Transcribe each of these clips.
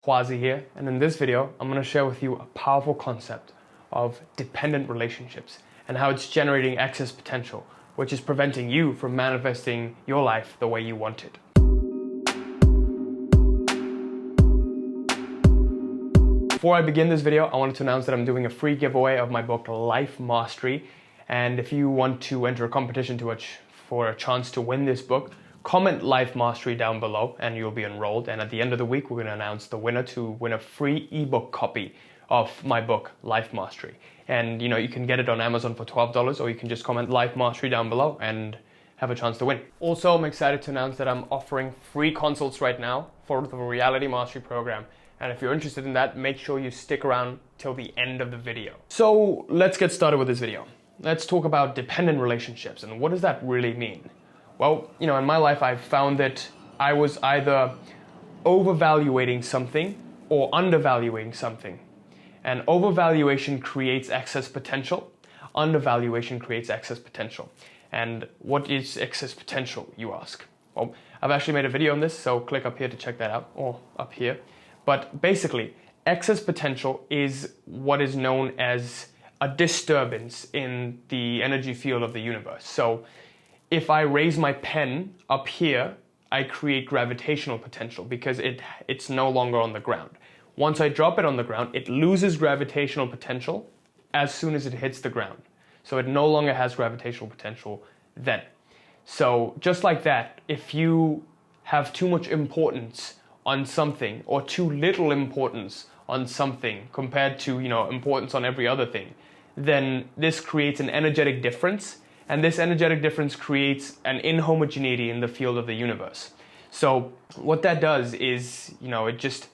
Quazi here, and in this video I'm going to share with you a powerful concept of dependent relationships and how it's generating excess potential, which is preventing you from manifesting your life the way you want it. Before I begin this video, I wanted to announce that I'm doing a free giveaway of my book Life Mastery, and if you want to enter a competition for a chance to win this book, comment Life Mastery down below and you'll be enrolled. And at the end of the week, we're going to announce the winner to win a free ebook copy of my book, Life Mastery. And you can get it on Amazon for $12, or you can just comment Life Mastery down below and have a chance to win. Also, I'm excited to announce that I'm offering free consults right now for the Reality Mastery program. And if you're interested in that, make sure you stick around till the end of the video. So let's get started with this video. Let's talk about dependent relationships and what does that really mean? Well, in my life, I've found that I was either overvaluating something or undervaluing something. And overvaluation creates excess potential. Undervaluation creates excess potential. And what is excess potential, you ask? Well, I've actually made a video on this, so click up here to check that out, or up here. But basically, excess potential is what is known as a disturbance in the energy field of the universe. So if I raise my pen up here, I create gravitational potential because it's no longer on the ground. Once I drop it on the ground, it loses gravitational potential as soon as it hits the ground. So it no longer has gravitational potential then. So just like that, if you have too much importance on something or too little importance on something compared to importance on every other thing, then this creates an energetic difference. And this energetic difference creates an inhomogeneity in the field of the universe. So what that does is, it just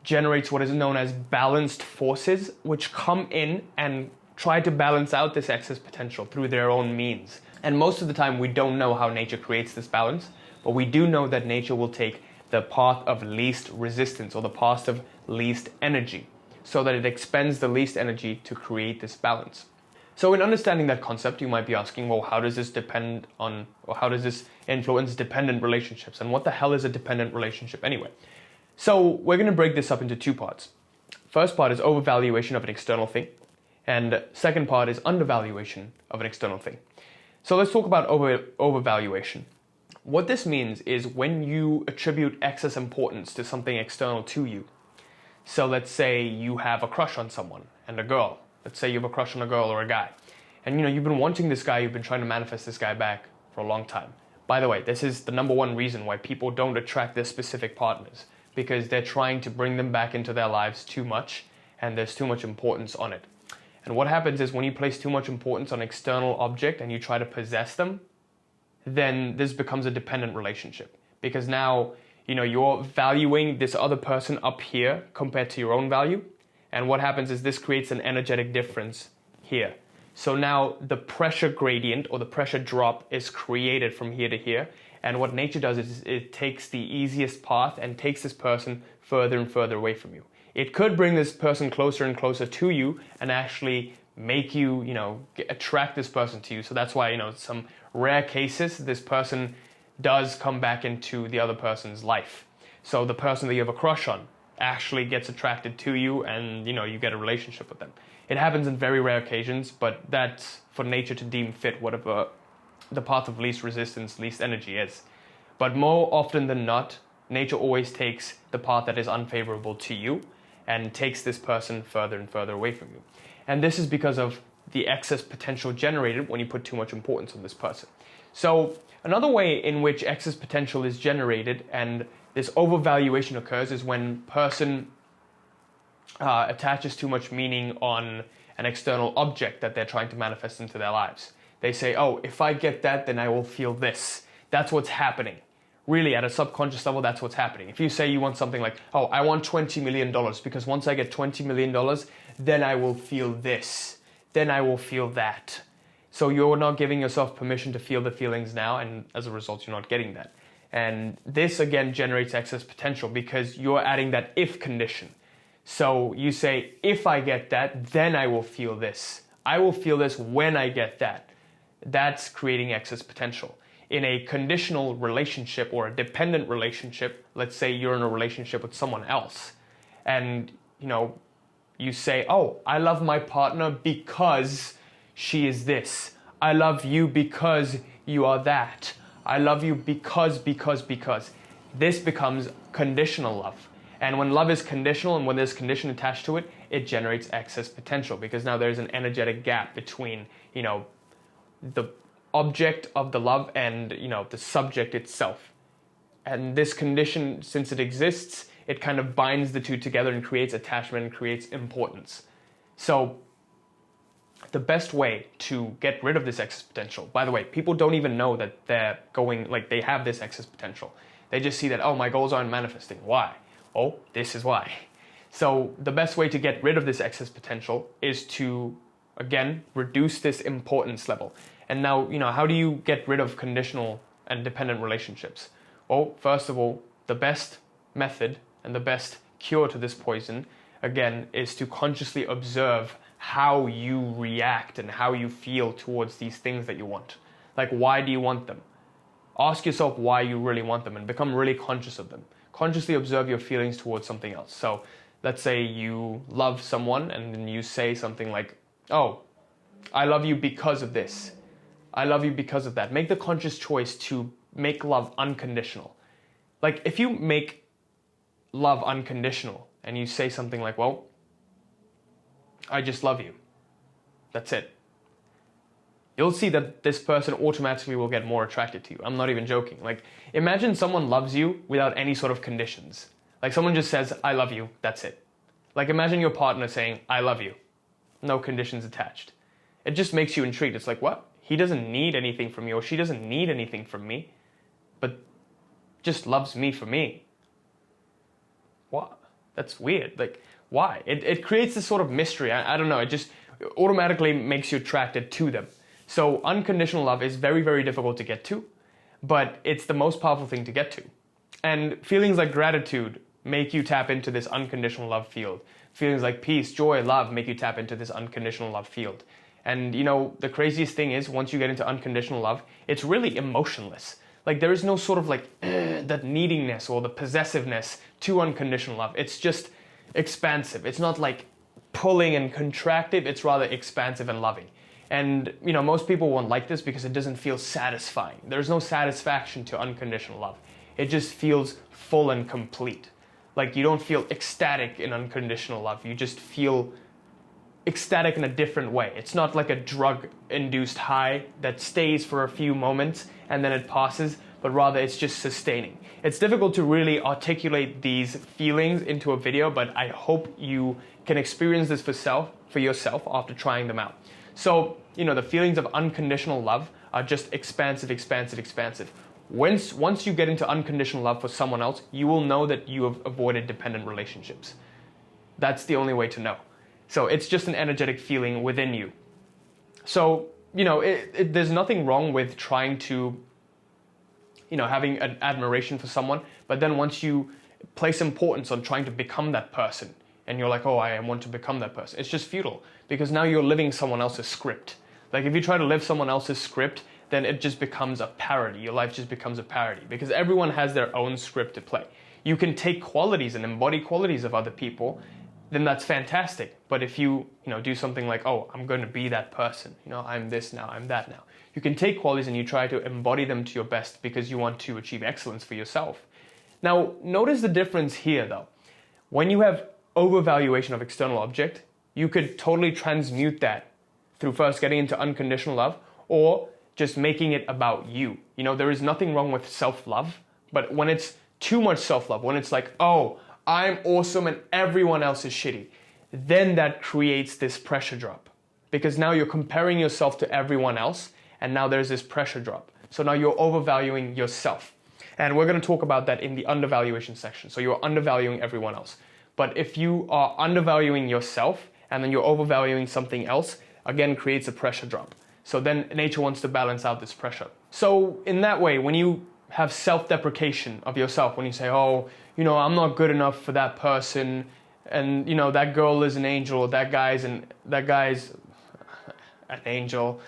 generates what is known as balanced forces, which come in and try to balance out this excess potential through their own means. And most of the time, we don't know how nature creates this balance, but we do know that nature will take the path of least resistance or the path of least energy so that it expends the least energy to create this balance. So in understanding that concept, you might be asking, well, how does this influence dependent relationships? And what the hell is a dependent relationship anyway? So we're going to break this up into two parts. First part is overvaluation of an external thing. And second part is undervaluation of an external thing. So let's talk about overvaluation. What this means is when you attribute excess importance to something external to you. So let's say you have a crush on someone and a girl. Let's say you have a crush on a girl or a guy. And you've been wanting this guy, you've been trying to manifest this guy back for a long time. By the way, this is the number one reason why people don't attract their specific partners, because they're trying to bring them back into their lives too much, and there's too much importance on it. And what happens is when you place too much importance on an external object and you try to possess them, then this becomes a dependent relationship. Because now, you're valuing this other person up here compared to your own value. And what happens is this creates an energetic difference here. So now the pressure gradient or the pressure drop is created from here to here. And what nature does is it takes the easiest path and takes this person further and further away from you. It could bring this person closer and closer to you and actually make you, attract this person to you. So that's why, some rare cases, this person does come back into the other person's life. So the person that you have a crush on actually gets attracted to you and you get a relationship with them. It happens in very rare occasions, but that's for nature to deem fit whatever the path of least resistance, least energy is. But more often than not, nature always takes the path that is unfavorable to you and takes this person further and further away from you. And this is because of the excess potential generated when you put too much importance on this person. So another way in which excess potential is generated and this overvaluation occurs is when person attaches too much meaning on an external object that they're trying to manifest into their lives. They say, oh, if I get that, then I will feel this. That's what's happening. Really, at a subconscious level, that's what's happening. If you say you want something like, oh, I want $20 million because once I get $20 million, then I will feel this. Then I will feel that. So you're not giving yourself permission to feel the feelings now, and as a result, you're not getting that. And this again generates excess potential because you're adding that if condition. So you say, if I get that, then I will feel this. I will feel this when I get that. That's creating excess potential. In a conditional relationship or a dependent relationship, let's say you're in a relationship with someone else, and you say, oh, I love my partner because she is this. I love you because you are that. I love you because. This becomes conditional love. And when love is conditional and when there's condition attached to it, it generates excess potential, because now there's an energetic gap between, the object of the love and, the subject itself. And this condition, since it exists, it kind of binds the two together and creates attachment and creates importance. So the best way to get rid of this excess potential, by the way, people don't even know that they have this excess potential. They just see that, oh, my goals aren't manifesting. Why? Oh, this is why. So the best way to get rid of this excess potential is to, again, reduce this importance level. And now, how do you get rid of conditional and dependent relationships? Well, first of all, the best method and the best cure to this poison, again, is to consciously observe how you react and how you feel towards these things that you want. Like, why do you want them? Ask yourself why you really want them and become really conscious of them. Consciously observe your feelings towards something else. So let's say you love someone and then you say something like, oh, I love you because of this. I love you because of that. Make the conscious choice to make love unconditional. Like, if you make love unconditional and you say something like, well, I just love you. That's it. You'll see that this person automatically will get more attracted to you. I'm not even joking. Like, imagine someone loves you without any sort of conditions. Like, someone just says, I love you, that's it. Like, imagine your partner saying, I love you. No conditions attached. It just makes you intrigued. It's like, what? He doesn't need anything from me, or she doesn't need anything from me, but just loves me for me. What? That's weird. Like, why? It creates this sort of mystery. I don't know. It just automatically makes you attracted to them. So unconditional love is very, very difficult to get to, but it's the most powerful thing to get to. And feelings like gratitude make you tap into this unconditional love field. Feelings like peace, joy, love make you tap into this unconditional love field. And the craziest thing is, once you get into unconditional love, it's really emotionless. Like, there is no sort of like that neediness or the possessiveness to unconditional love. It's just expansive. It's not like pulling and contractive. It's rather expansive and loving. And, most people won't like this because it doesn't feel satisfying. There's no satisfaction to unconditional love. It just feels full and complete. Like, you don't feel ecstatic in unconditional love. You just feel ecstatic in a different way. It's not like a drug-induced high that stays for a few moments and then it passes, but rather it's just sustaining. It's difficult to really articulate these feelings into a video, but I hope you can experience this for yourself after trying them out. So, the feelings of unconditional love are just expansive. Once you get into unconditional love for someone else, you will know that you have avoided dependent relationships. That's the only way to know. So it's just an energetic feeling within you. So, there's nothing wrong with trying to, having an admiration for someone, but then once you place importance on trying to become that person, and you're like, oh, I want to become that person, it's just futile, because now you're living someone else's script. Like, if you try to live someone else's script, then it just becomes a parody. Your life just becomes a parody, because everyone has their own script to play. You can take qualities and embody qualities of other people, then that's fantastic. But if you, do something like, oh, I'm going to be that person, I'm this now, I'm that now. You can take qualities and you try to embody them to your best because you want to achieve excellence for yourself. Now, notice the difference here, though. When you have overvaluation of external object, you could totally transmute that through first getting into unconditional love or just making it about you. There is nothing wrong with self-love, but when it's too much self-love, when it's like, oh, I'm awesome and everyone else is shitty, then that creates this pressure drop. Because now you're comparing yourself to everyone else, and now there's this pressure drop. So now you're overvaluing yourself. And we're going to talk about that in the undervaluation section. So you're undervaluing everyone else. But if you are undervaluing yourself and then you're overvaluing something else, again creates a pressure drop. So then nature wants to balance out this pressure. So in that way, when you have self-deprecation of yourself, when you say, oh, I'm not good enough for that person, and that girl is an angel, or that guy's an angel,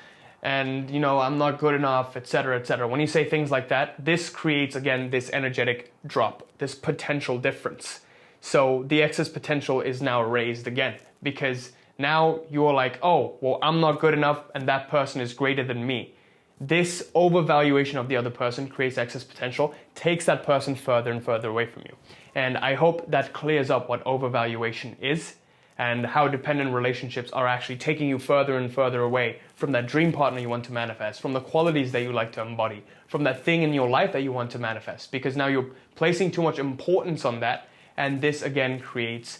and I'm not good enough, etc., etc. When you say things like that, this creates again this energetic drop, this potential difference. So the excess potential is now raised again, because now you're like, oh, well, I'm not good enough and that person is greater than me. This overvaluation of the other person creates excess potential, takes that person further and further away from you. And I hope that clears up what overvaluation is and how dependent relationships are actually taking you further and further away from that dream partner you want to manifest, from the qualities that you like to embody, from that thing in your life that you want to manifest, because now you're placing too much importance on that, and this again creates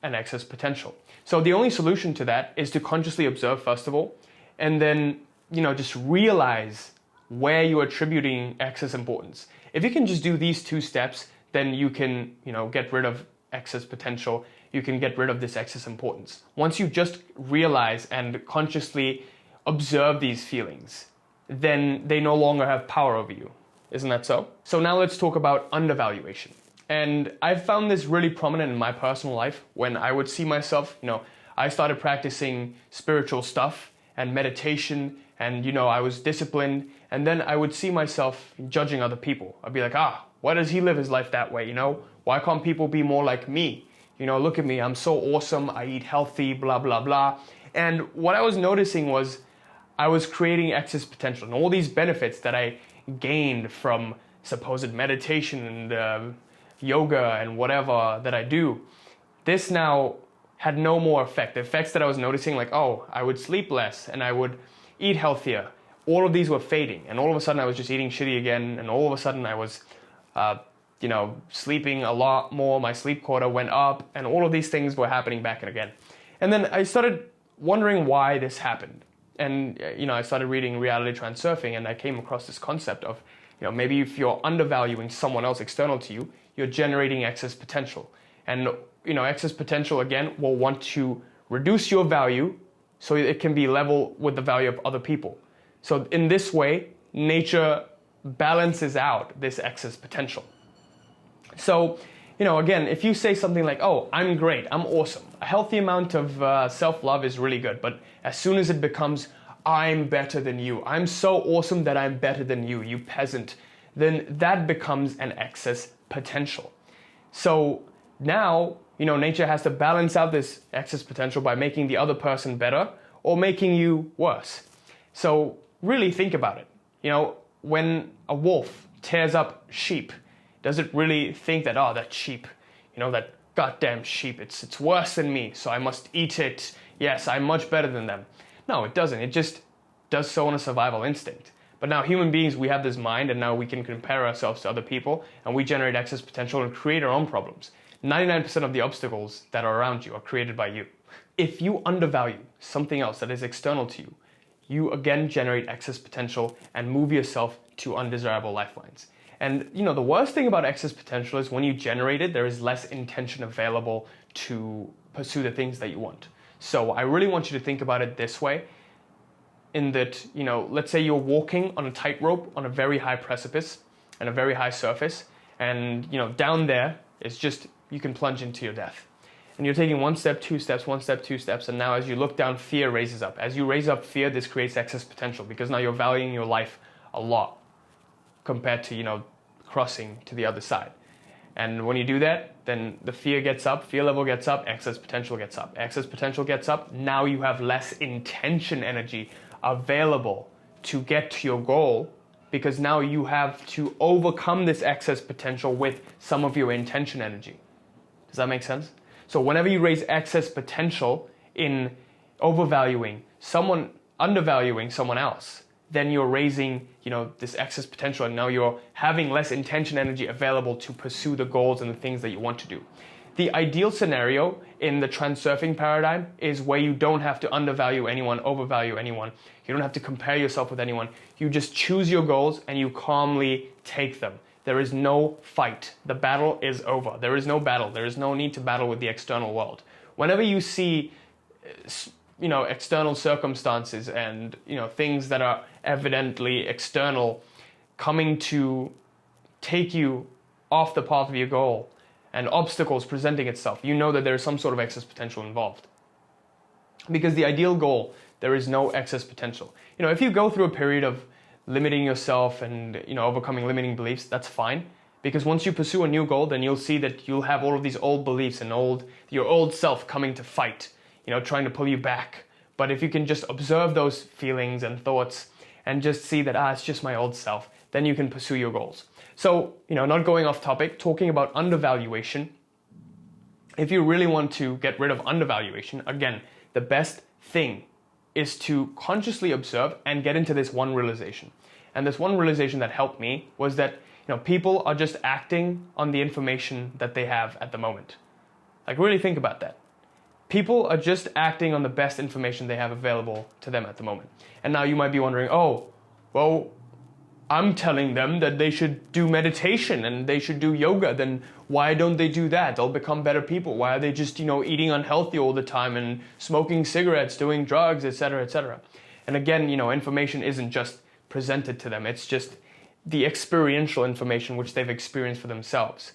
an excess potential. So the only solution to that is to consciously observe first of all, and then just realize where you're attributing excess importance. If you can just do these two steps, then you can get rid of excess potential. You can get rid of this excess importance. Once you just realize and consciously observe these feelings, then they no longer have power over you. Isn't that so? So now let's talk about undervaluation. And I've found this really prominent in my personal life when I would see myself, I started practicing spiritual stuff and meditation, and I was disciplined, and then I would see myself judging other people. I'd be like, why does he live his life that way? Why can't people be more like me? Look at me, I'm so awesome, I eat healthy, blah, blah, blah. And what I was noticing was I was creating excess potential, and all these benefits that I gained from supposed meditation and yoga and whatever that I do, this now had no more effect. The effects that I was noticing, like, I would sleep less and I would eat healthier, all of these were fading, and all of a sudden I was just eating shitty again, and all of a sudden I was sleeping a lot more, my sleep quota went up, and all of these things were happening back and again. And then I started wondering why this happened. And I started reading reality transurfing, and I came across this concept of, maybe if you're undervaluing someone else external to you, you're generating excess potential. And excess potential again will want to reduce your value so it can be level with the value of other people. So in this way, nature balances out this excess potential. So, again, if you say something like, I'm great, I'm awesome, a healthy amount of self-love is really good, but as soon as it becomes, I'm better than you, I'm so awesome that I'm better than you, you peasant, then that becomes an excess potential. So now, nature has to balance out this excess potential by making the other person better or making you worse. So really think about it. When a wolf tears up sheep, does it really think that, that sheep, that goddamn sheep, it's worse than me, so I must eat it. Yes, I'm much better than them. No, it doesn't. It just does so on a survival instinct. But now human beings, we have this mind, and now we can compare ourselves to other people, and we generate excess potential and create our own problems. 99% of the obstacles that are around you are created by you. If you undervalue something else that is external to you, you again generate excess potential and move yourself to undesirable lifelines. And the worst thing about excess potential is when you generate it, there is less intention available to pursue the things that you want. So I really want you to think about it this way, in that, let's say you're walking on a tightrope on a very high precipice and a very high surface, and down there is just, you can plunge into your death. And you're taking one step, two steps, one step, two steps, and now as you look down, fear raises up. As you raise up fear, this creates excess potential, because now you're valuing your life a lot compared to, crossing to the other side. And when you do that, then the fear gets up, fear level gets up, excess potential gets up. Excess potential gets up, now you have less intention energy available to get to your goal, because now you have to overcome this excess potential with some of your intention energy. Does that make sense? So whenever you raise excess potential in overvaluing someone, undervaluing someone else, then you're raising, this excess potential, and now you're having less intention energy available to pursue the goals and the things that you want to do. The ideal scenario in the transurfing paradigm is where you don't have to undervalue anyone, overvalue anyone. You don't have to compare yourself with anyone. You just choose your goals and you calmly take them. There is no fight. The battle is over. There is no battle. There is no need to battle with the external world. Whenever you see external circumstances and, things that are evidently external coming to take you off the path of your goal and obstacles presenting itself, you know that there is some sort of excess potential involved. Because the ideal goal, there is no excess potential. If you go through a period of limiting yourself and, overcoming limiting beliefs, that's fine. Because once you pursue a new goal, then you'll see that you'll have all of these old beliefs and your old self coming to fight, trying to pull you back. But if you can just observe those feelings and thoughts and just see that, it's just my old self, then you can pursue your goals. So, not going off topic, talking about undervaluation. If you really want to get rid of undervaluation, again, the best thing is to consciously observe and get into this one realization. And this one realization that helped me was that, people are just acting on the information that they have at the moment. Like, really think about that. People are just acting on the best information they have available to them at the moment. And now you might be wondering, I'm telling them that they should do meditation and they should do yoga, then why don't they do that? They'll become better people. Why are they just, eating unhealthy all the time and smoking cigarettes, doing drugs, etc., etc.? And again, information isn't just presented to them. It's just the experiential information which they've experienced for themselves.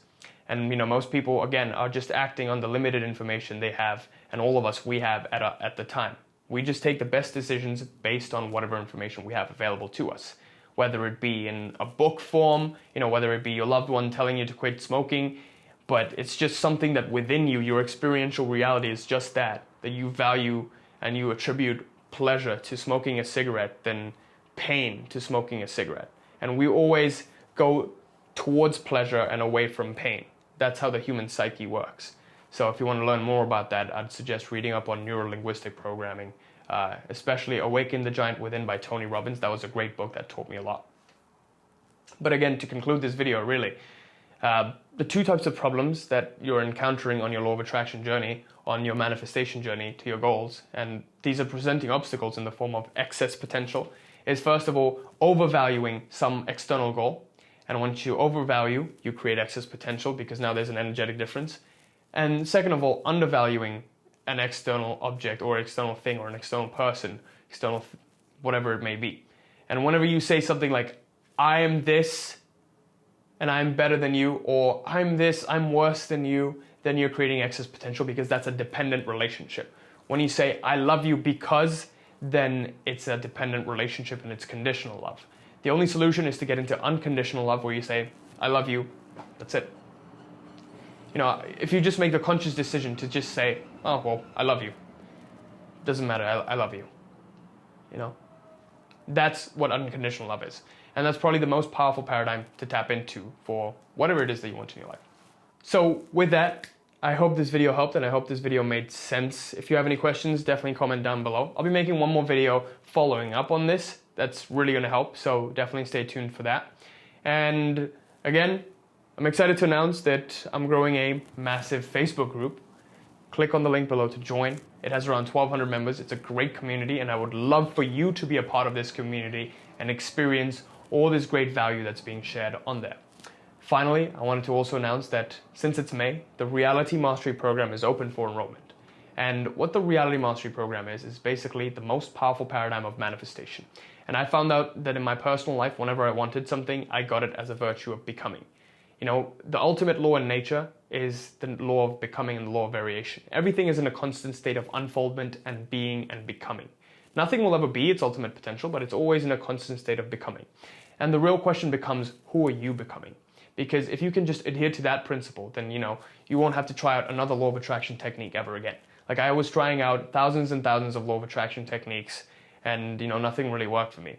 And most people, again, are just acting on the limited information they have, and all of us, we have at the time. We just take the best decisions based on whatever information we have available to us. Whether it be in a book form, whether it be your loved one telling you to quit smoking, but it's just something that within you, your experiential reality is just that you value and you attribute pleasure to smoking a cigarette than pain to smoking a cigarette. And we always go towards pleasure and away from pain. That's how the human psyche works. So if you want to learn more about that, I'd suggest reading up on neuro-linguistic programming, especially Awaken the Giant Within by Tony Robbins. That was a great book that taught me a lot. But again, to conclude this video, really, the two types of problems that you're encountering on your law of attraction journey, on your manifestation journey to your goals, and these are presenting obstacles in the form of excess potential, is first of all, overvaluing some external goal. And once you overvalue, you create excess potential because now there's an energetic difference. And second of all, undervaluing an external object or external thing or an external person, whatever it may be. And whenever you say something like, I am this and I'm better than you, or I'm this, I'm worse than you, then you're creating excess potential because that's a dependent relationship. When you say, I love you because, then it's a dependent relationship and it's conditional love. The only solution is to get into unconditional love where you say, I love you, that's it. If you just make the conscious decision to just say, I love you. Doesn't matter, I love you. That's what unconditional love is. And that's probably the most powerful paradigm to tap into for whatever it is that you want in your life. So with that, I hope this video helped and I hope this video made sense. If you have any questions, definitely comment down below. I'll be making one more video following up on this. That's really going to help, so definitely stay tuned for that. And again, I'm excited to announce that I'm growing a massive Facebook group. Click on the link below to join. It has around 1,200 members. It's a great community, and I would love for you to be a part of this community and experience all this great value that's being shared on there. Finally, I wanted to also announce that since it's May, the Reality Mastery Program is open for enrollment. And what the Reality Mastery Program is basically the most powerful paradigm of manifestation. And I found out that in my personal life, whenever I wanted something, I got it as a virtue of becoming. The ultimate law in nature is the law of becoming and the law of variation. Everything is in a constant state of unfoldment and being and becoming. Nothing will ever be its ultimate potential, but it's always in a constant state of becoming. And the real question becomes, who are you becoming? Because if you can just adhere to that principle, then you won't have to try out another law of attraction technique ever again. Like, I was trying out thousands and thousands of law of attraction techniques, and nothing really worked for me.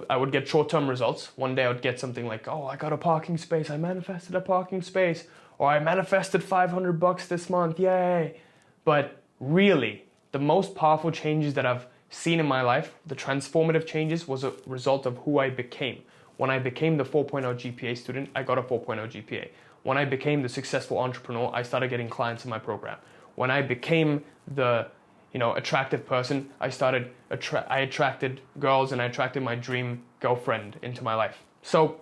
I would get short-term results. One day I would get something like, I got a parking space, I manifested a parking space, or I manifested $500 this month, yay! But really, the most powerful changes that I've seen in my life, the transformative changes, was a result of who I became. When I became the 4.0 GPA student, I got a 4.0 GPA. When I became the successful entrepreneur, I started getting clients in my program. When I became the attractive person, I attracted girls and I attracted my dream girlfriend into my life. So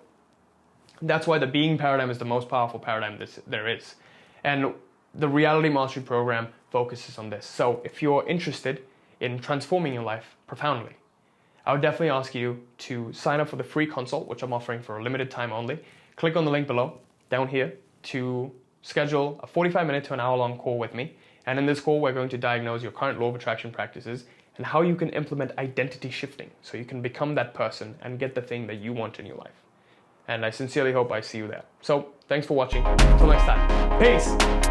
that's why the being paradigm is the most powerful paradigm there is. And the Reality Mastery Program focuses on this. So if you're interested in transforming your life profoundly, I would definitely ask you to sign up for the free consult, which I'm offering for a limited time only. Click on the link below, down here, to schedule a 45-minute to an hour-long call with me. And in this call, we're going to diagnose your current law of attraction practices and how you can implement identity shifting so you can become that person and get the thing that you want in your life. and I sincerely hope I see you there. So thanks for watching. Until next time. Peace!